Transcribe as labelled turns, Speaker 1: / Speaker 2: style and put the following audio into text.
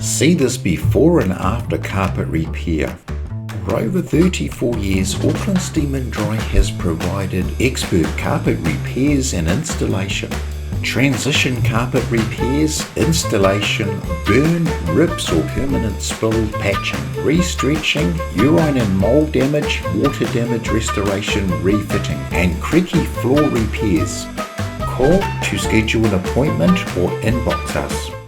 Speaker 1: See this before and after carpet repair. For over 34 years, Auckland Steam and Dry has provided expert carpet repairs and installation. Transition carpet repairs, installation, burn, rips or permanent spill patching, re-stretching, urine and mould damage, water damage restoration, refitting, and creaky floor repairs. Call to schedule an appointment or inbox us.